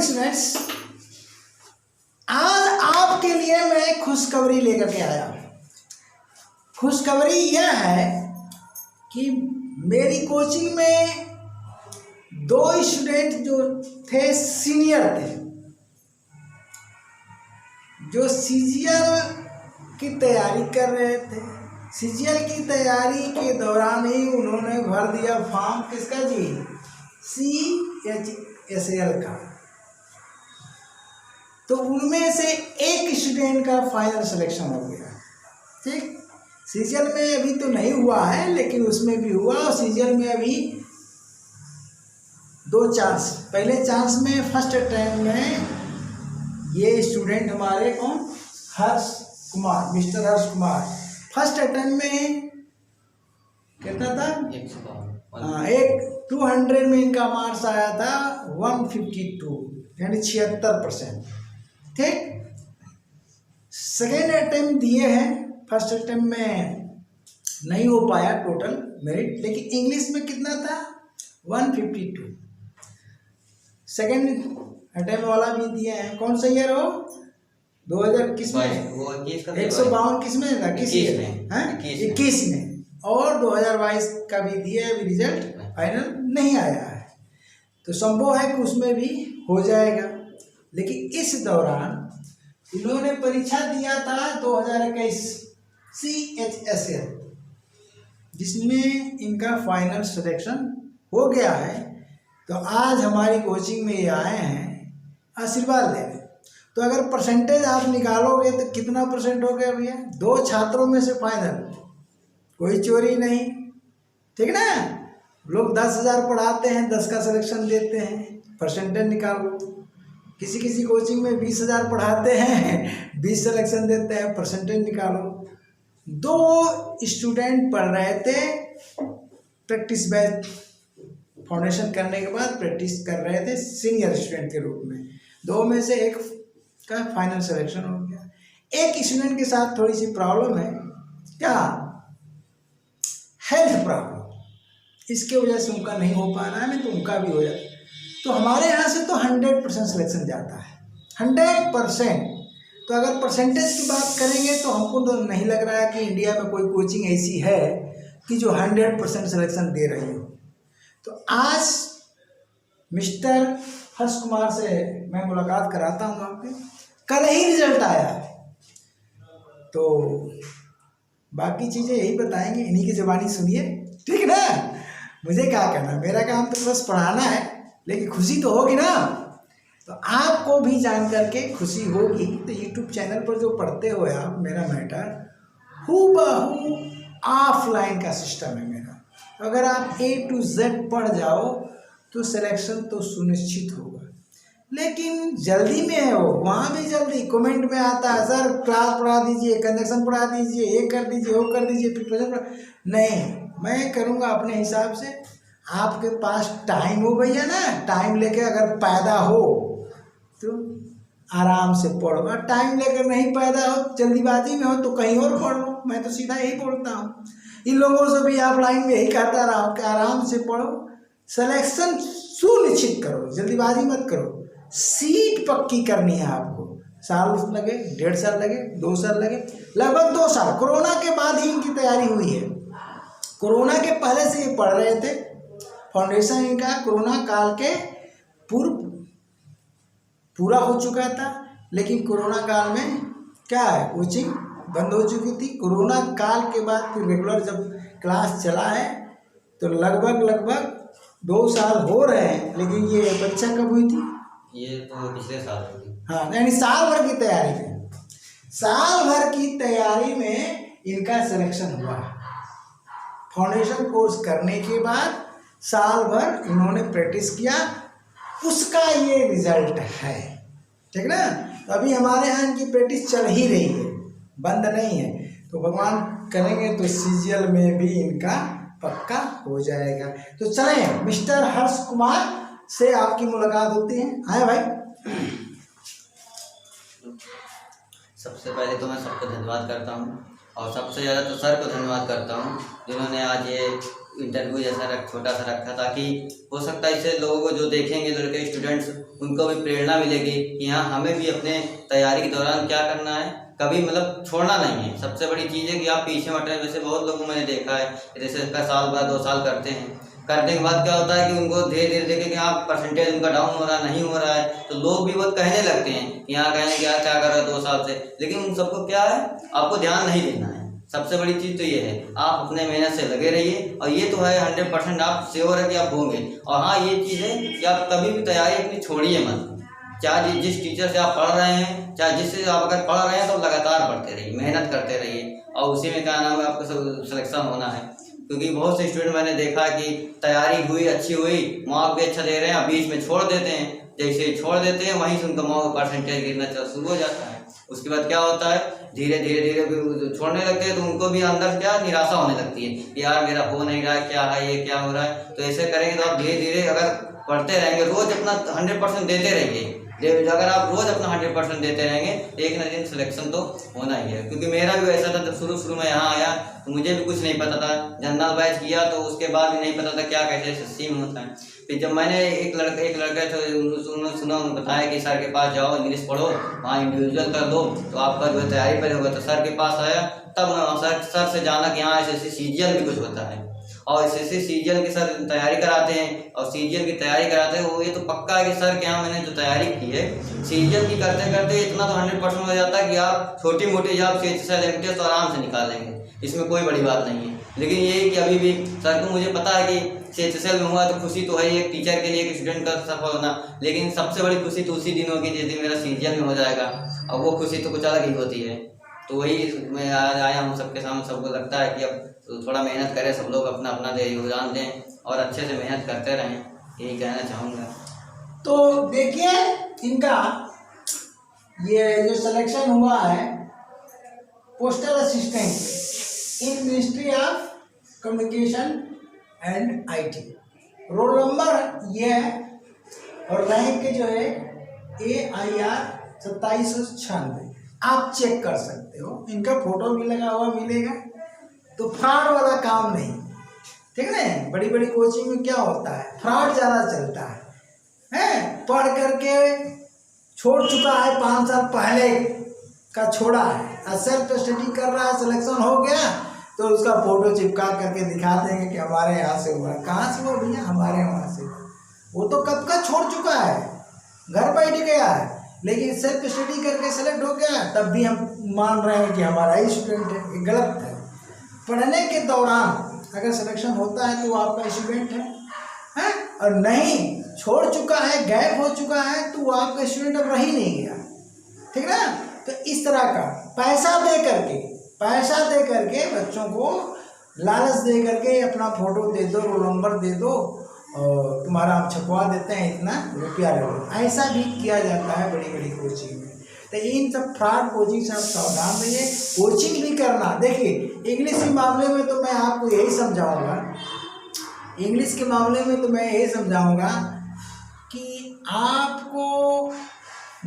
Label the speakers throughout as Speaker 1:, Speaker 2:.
Speaker 1: Morning students, आज आपके लिए मैं खुशखबरी लेकर के आया हूँ। खुशखबरी यह है कि मेरी कोचिंग में 2 स्टूडेंट जो थे सीनियर थे, जो सीजीएल की तैयारी कर रहे थे। सीजीएल की तैयारी के दौरान ही उन्होंने भर दिया फॉर्म किसका जी, CHSL का। तो उनमें से एक स्टूडेंट का फाइनल सिलेक्शन हो गया। ठीक, सीजीएल में अभी तो नहीं हुआ है, लेकिन उसमें भी हुआ। और सीजीएल में अभी 2 चांस, पहले चांस में फर्स्ट अटेम्प्ट में ये स्टूडेंट हमारे कौन, Harsh Kumar, mister Harsh Kumar, first attempt में कितना था, 200 में इनका मार्क्स आया था 152, यानी 76%। ठीक, सेकेंड अटेम्प्ट दिए हैं, फर्स्ट अटेम्प्ट में नहीं हो पाया टोटल मेरिट, लेकिन इंग्लिश में कितना था 152। सेकेंड अटेम्प्ट वाला भी दिए हैं। कौन सा ईयर हो, 2000 किस में, 152 किस में था, किस ईयर में, 21 में। और 2022 का भी दिया है, अभी रिजल्ट फाइनल नहीं आया है, तो संभव है कि उसमें भी हो जाएगा। लेकिन इस दौरान इन्होंने परीक्षा दिया था 2021 CHSL, जिसमें इनका फाइनल सिलेक्शन हो गया है। तो आज हमारी कोचिंग में ये आए हैं आशीर्वाद लेने। तो अगर परसेंटेज आप निकालोगे तो कितना परसेंट हो गया भैया, 2 छात्रों में से फाइनल, कोई चोरी नहीं। ठीक ना, लोग 10,000 पढ़ाते हैं, 10 का सिलेक्शन देते हैं, परसेंटेज निकालो। किसी किसी कोचिंग में 20,000 पढ़ाते हैं, 20 सिलेक्शन देते हैं, परसेंटेज निकालो। 2 स्टूडेंट पढ़ रहे थे, प्रैक्टिस बैच फाउंडेशन करने के बाद प्रैक्टिस कर रहे थे सीनियर स्टूडेंट के रूप में। 2 में से एक का फाइनल सिलेक्शन हो गया। एक स्टूडेंट के साथ थोड़ी सी प्रॉब्लम है, क्या, हेल्थ प्रॉब्लम, इसके वजह से उनका नहीं हो पा रहा है, नहीं तो उनका भी हो जाता। तो हमारे यहाँ से तो 100% सिलेक्शन जाता है, 100%। तो अगर परसेंटेज की बात करेंगे तो हमको तो नहीं लग रहा है कि इंडिया में कोई कोचिंग ऐसी है कि जो 100% सिलेक्शन दे रही हो। तो आज मिस्टर हर्ष कुमार से मैं मुलाकात कराता हूँ आपके, कल ही रिजल्ट आया है, तो बाकी चीज़ें यही बताएंगे, इन्हीं की ज़बानी सुनिए। ठीक ना, मुझे क्या करना, मेरा काम तो बस पढ़ाना है, लेकिन खुशी तो होगी ना। तो आपको भी जान करके खुशी होगी। तो यूट्यूब चैनल पर जो पढ़ते हो आप मेरा मैटर, हूबहू ऑफलाइन का सिस्टम है मेरा। अगर आप A to Z पढ़ जाओ तो सिलेक्शन तो सुनिश्चित होगा। लेकिन जल्दी में है वो, वहाँ भी जल्दी कमेंट में आता है, सर क्लास पढ़ा दीजिए, कंजक्शन पढ़ा दीजिए, ये कर दीजिए, वो कर दीजिए, प्रिपरेशन नहीं, मैं करूँगा अपने हिसाब से। आपके पास टाइम हो भैया ना, टाइम लेके अगर पैदा हो तो आराम से पढ़ो, और टाइम लेकर नहीं पैदा हो, जल्दीबाजी में हो तो कहीं और पढ़ लो। मैं तो सीधा यही बोलता हूँ, इन लोगों से भी ऑफलाइन में यही कहता रहा हूँ कि आराम से पढ़ो, सिलेक्शन सुनिश्चित करो, जल्दीबाजी मत करो। सीट पक्की करनी है आपको, साल लगे, 1.5 साल लगे, 2 साल लगे, लगभग 2 साल। कोरोना के बाद ही इनकी तैयारी हुई है, कोरोना के पहले से ये पढ़ रहे थे। फाउंडेशन इनका कोरोना काल के पूर्व पूरा हो चुका था, लेकिन कोरोना काल में क्या है, कोचिंग बंद हो चुकी थी। कोरोना काल के बाद फिर रेगुलर जब क्लास चला है तो लगभग 2 साल हो रहे हैं। लेकिन ये परीक्षा कब हुई थी,
Speaker 2: ये तो पिछले साल हुई थी।
Speaker 1: हाँ, यानी साल भर की तैयारी में, साल भर की तैयारी में इनका सिलेक्शन हुआ। फाउंडेशन कोर्स करने के बाद साल भर इन्होंने प्रैक्टिस किया, उसका ये रिजल्ट है। ठीक ना, तो अभी हमारे यहाँ इनकी प्रैक्टिस चल ही रही है, बंद नहीं है। तो भगवान करेंगे तो सीजीएल में भी इनका पक्का हो जाएगा। तो चलें, मिस्टर हर्ष कुमार से आपकी मुलाकात होती है। आए भाई।
Speaker 2: सबसे पहले तो मैं सबको धन्यवाद करता हूँ, और सबसे ज़्यादा तो सर को धन्यवाद करता हूँ, जिन्होंने आज ये इंटरव्यू जैसा छोटा सा रखा, ताकि हो सकता है इससे लोगों को जो देखेंगे लड़के स्टूडेंट्स उनको भी प्रेरणा मिलेगी कि हाँ हमें भी अपने तैयारी के दौरान क्या करना है, कभी मतलब छोड़ना नहीं है। सबसे बड़ी चीज़ है कि आप पीछे मत रहे। वैसे बहुत लोगों को मैंने देखा है जैसे इसका साल बाद 2 साल करते हैं, करने के बाद क्या होता है कि उनको धीरे धीरे देखें कि हाँ परसेंटेज उनका डाउन हो रहा है, नहीं हो रहा है, तो लोग भी बहुत कहने लगते हैं कि यहाँ कहने क्या क्या कर रहे हो 2 साल से। लेकिन उन सबको क्या है, आपको ध्यान नहीं देना है। सबसे बड़ी चीज़ तो ये है, आप अपने मेहनत से लगे रहिए, और ये तो है 100% आप श्योर है कि आप होंगे। और हाँ ये चीज़ है कि आप कभी भी तैयारी अपनी छोड़िए मत। चाहे जिस टीचर से आप पढ़ रहे हैं, चाहे जिससे आप अगर पढ़ रहे हैं, तो लगातार पढ़ते रहिए, मेहनत करते रहिए, और उसी में क्या नाम है आपका सिलेक्शन होना है। क्योंकि बहुत से स्टूडेंट मैंने देखा कि तैयारी हुई, अच्छी हुई, मार्क भी अच्छा दे रहे हैं, बीच में छोड़ देते हैं। जैसे ही छोड़ देते हैं वहीं से उनका मार्क परसेंटेज गिरना शुरू हो जाता है। उसके बाद क्या होता है, धीरे धीरे धीरे छोड़ने लगते हैं, तो उनको भी अंदर क्या निराशा होने लगती है कि यार मेरा हो नहीं रहा है, क्या है ये, क्या हो रहा है। तो ऐसे करेंगे तो आप धीरे धीरे अगर पढ़ते रहेंगे, रोज अपना 100% देते रहिए। अगर आप रोज अपना 100% देते रहेंगे, एक न दिन सिलेक्शन तो होना ही है। क्योंकि मेरा भी ऐसा था, जब शुरू में यहाँ आया तो मुझे भी कुछ नहीं पता था। जनरल बैच किया तो उसके बाद भी नहीं पता था क्या कैसे SSC में होता है। फिर जब मैंने एक लड़का तो उन्होंने सुना, उन्होंने बताया कि सर के पास जाओ, इंग्लिश पढ़ो, वहाँ इंडिविजुअल कर दो तो आपका जो है तैयारी पर होगा। तो सर के पास आया, तब मैं सर से जाना कि हाँ SSC CGL भी कुछ होता है, और SSC CGL की सर तैयारी कराते हैं, और CGL की तैयारी कराते हैं। वो ये तो पक्का है कि सर के यहाँ मैंने जो तैयारी की है CGL की करते करते इतना तो 100% हो जाता है कि आप छोटी मोटी जॉब CHSL MTS तो आराम से निकाल लेंगे, इसमें कोई बड़ी बात नहीं है। लेकिन ये है कि अभी भी सर को मुझे पता है कि CHSL में हुआ तो खुशी तो है ही एक टीचर के लिए, एक स्टूडेंट का सफल होना, लेकिन सबसे बड़ी खुशी तो उसी दिन होगी जिस दिन मेरा CGL में हो जाएगा, और वो खुशी तो कुछ अलग ही होती है। तो वही मैं आज आया हूँ सबके सामने। सबको लगता है कि अब तो थोड़ा मेहनत करें, सब लोग अपना अपना योगदान दें और अच्छे से मेहनत करते रहें, यही कहना चाहूँगा।
Speaker 1: तो देखिए इनका ये जो सिलेक्शन हुआ है postal assistant in ministry of communication and IT, roll number ये है, और रैंक जो है AIR 2796। आप चेक कर सकते हो, इनका फोटो भी लगा हुआ मिलेगा। तो फ्रॉड वाला काम नहीं, ठीक है ना। बड़ी बड़ी कोचिंग में क्या होता है, फ्रॉड ज़्यादा चलता है। पढ़ करके छोड़ चुका है, 5 साल पहले का छोड़ा है, और सेल्फ स्टडी कर रहा है, सिलेक्शन हो गया तो उसका फोटो चिपका करके दिखा देंगे कि हमारे यहाँ से हुआ। कहाँ से हुआ भैया, हमारे वहाँ से। वो तो कब का छोड़ चुका है, घर बैठ गया है, लेकिन सेल्फ स्टडी करके सेलेक्ट हो गया, तब भी हम मान रहे हैं कि हमारा ही स्टूडेंट है। ये गलत है। पढ़ने के दौरान अगर सिलेक्शन होता है तो आपका स्टूडेंट है, और नहीं छोड़ चुका है, गैप हो चुका है, तो वो आपका स्टूडेंट अब रह ही नहीं गया, ठीक है ना। तो इस तरह का पैसा दे करके बच्चों को लालच दे करके अपना फोटो दे दो, रोल नंबर दे दो, और तुम्हारा हम छपवा देते हैं, इतना रुपया ले लो। ऐसा भी किया जाता है बड़ी बड़ी कोचिंग में। तो इन सब फ्रॉड कोचिंग से आप सावधान रहिए। कोचिंग भी करना, देखिए इंग्लिश के मामले में तो मैं आपको यही समझाऊंगा, कि आपको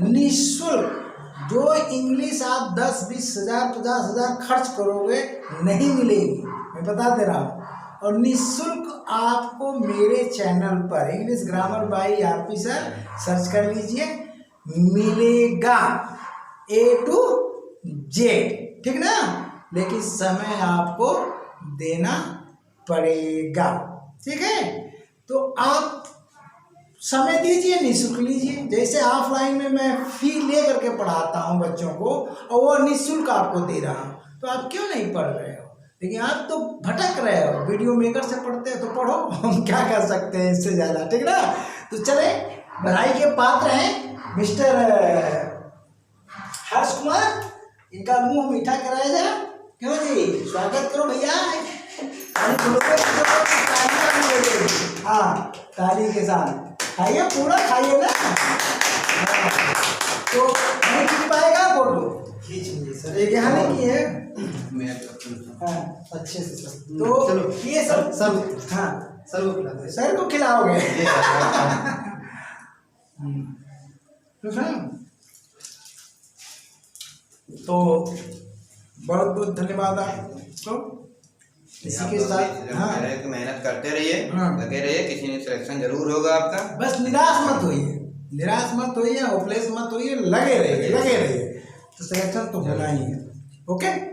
Speaker 1: निःशुल्क जो इंग्लिश आप 10-20 हज़ार 50 हज़ार खर्च करोगे नहीं मिलेगी, मैं बता दे रहा हूँ। और निःशुल्क आपको मेरे चैनल पर English grammar bye RP sir search कर लीजिए, मिलेगा A to Z, ठीक ना। लेकिन समय आपको देना पड़ेगा, ठीक है। तो आप समय दीजिए, निःशुल्क लीजिए। जैसे ऑफलाइन में मैं फी ले करके पढ़ाता हूँ बच्चों को, और वो निःशुल्क आपको दे रहा हूँ, तो आप क्यों नहीं पढ़ रहे हो। लेकिन आप तो भटक रहे हो, वीडियो मेकर से पढ़ते हो तो पढ़ो, हम क्या कर सकते हैं इससे ज़्यादा, ठीक ना। तो चले, बधाई के पात्र हैं मिस्टर हर्ष कुमार, इनका मुंह मीठा कराया जाए। क्यों जी, स्वागत करो भैया। हाँ, ताली के साथ खाइए, पूरा खाइए ना। तो नहीं खींच पाएगा फोटो, खींच लीजिए सर, एक यहाँ नहीं की है। हाँ, अच्छे से सर। तो चलो ये सब सर, हाँ सर को खिलाओगे, सर को खिलाओगे। तो बहुत बहुत धन्यवाद आपको। इसी के साथ हाँ
Speaker 3: मेहनत करते रहिए,
Speaker 1: हाँ।
Speaker 3: लगे रहिए, किसी ने सिलेक्शन जरूर होगा आपका।
Speaker 1: बस निराश मत होइए, होपलेस मत होइए, लगे रहिए तो सिलेक्शन तो होना ही है। ओके।